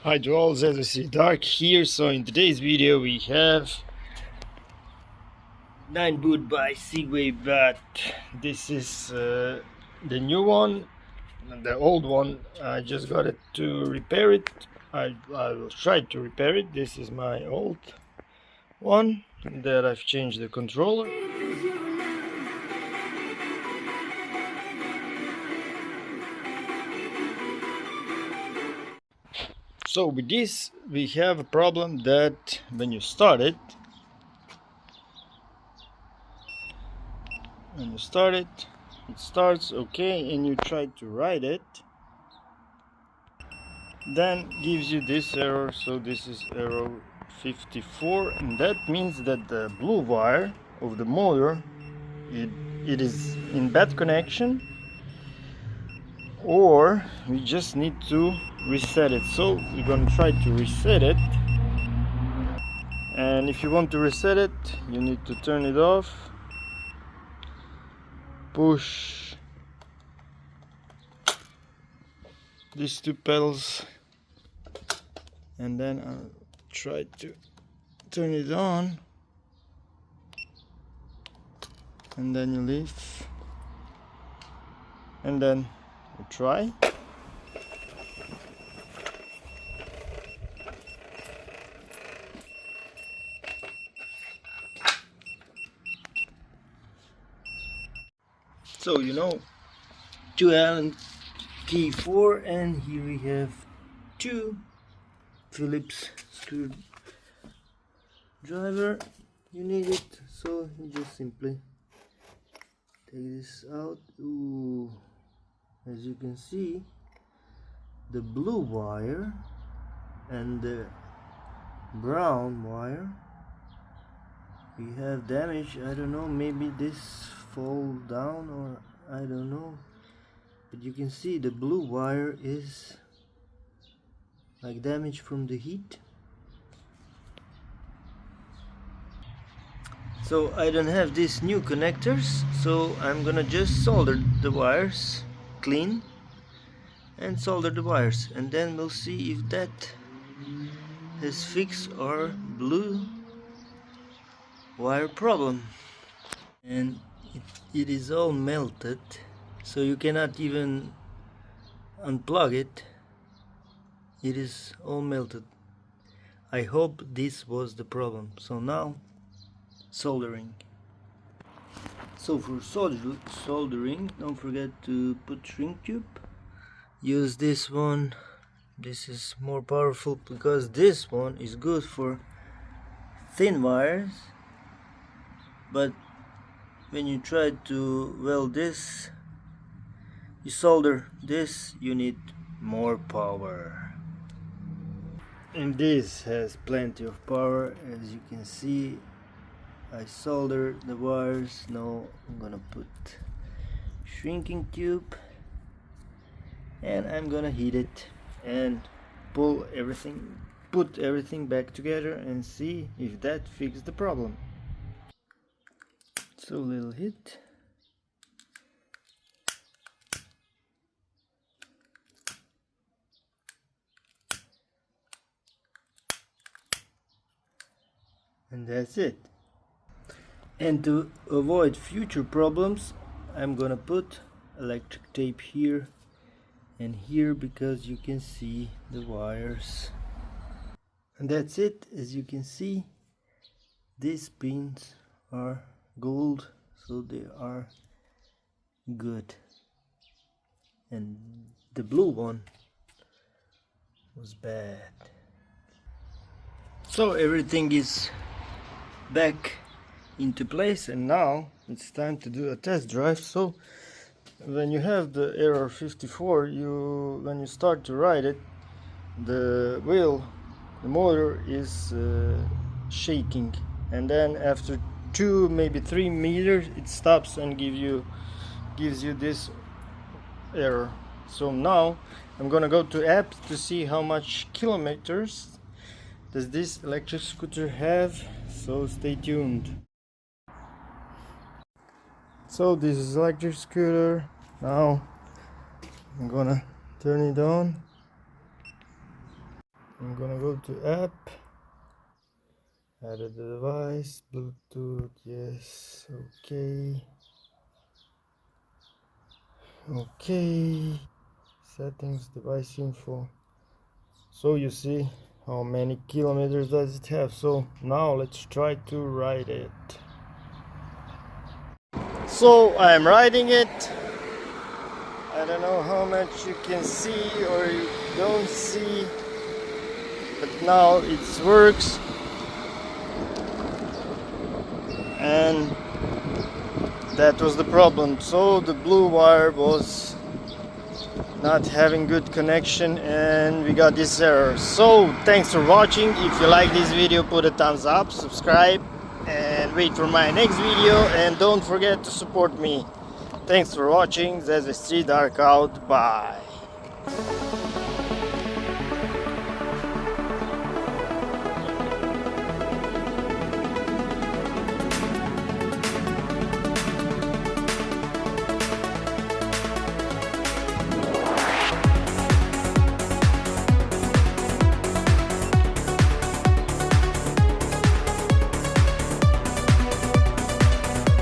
Hi to all, ZC Dark here. So in today's video we have Ninebot by Segway, but this is the new one. The old one, I just got it to repair it. I will try to repair it. This is my old one that I've changed the controller. So with this we have a problem that when you start it, it starts okay, and you try to write it, then gives you this error. So this is error 54, and that means that the blue wire of the motor it is in bad connection, or we just need to reset it. So we're going to try to reset it, and if you want to reset it you need to turn it off, push these two pedals, and then I'll try to turn it on, and then you leave, and then you try. So you know, 2 Allen key 4, and here we have 2 Phillips screwdriver. You need it, so you just simply take this out. Ooh, as you can see, the blue wire and the brown wire, we have damage. I don't know, maybe this fall down, or I don't know, but you can see the blue wire is like damage from the heat. So I don't have these new connectors, so I'm gonna just solder the wires clean and solder the wires, and then we'll see if that has fixed our blue wire problem. And it is all melted, so you cannot even unplug it. It is all melted. I hope this was the problem. So now soldering. So for soldering, don't forget to put shrink tube. Use this one. This is more powerful because this one is good for thin wires, but when you try to weld this, you solder this, you need more power. And this has plenty of power. As you can see, I soldered the wires. Now I'm gonna put shrinking tube, and I'm gonna heat it and put everything back together and see if that fixes the problem. So little heat. And that's it. And to avoid future problems, I'm gonna put electric tape here and here, because you can see the wires. And that's it. As you can see, these pins are gold, so they are good, and the blue one was bad. So everything is back into place, and now it's time to do a test drive. So when you have the error 54, when you start to ride it, the motor is shaking, and then after 2, maybe 3 meters, it stops and gives you this error. So now I'm gonna go to apps to see how much kilometers does this electric scooter have, so stay tuned. So this is electric scooter. Now I'm gonna turn it on. I'm gonna go to app, add a device, Bluetooth, yes, okay, okay, settings, device info. So you see how many kilometers does it have. So now let's try to ride it. So I'm riding it. I don't know how much you can see or you don't see, but now it works. And that was the problem. So the blue wire was not having good connection and we got this error. So thanks for watching. If you like this video, put a thumbs up, subscribe, and wait for my next video, and don't forget to support me. Thanks for watching. There's a street dark out. Bye.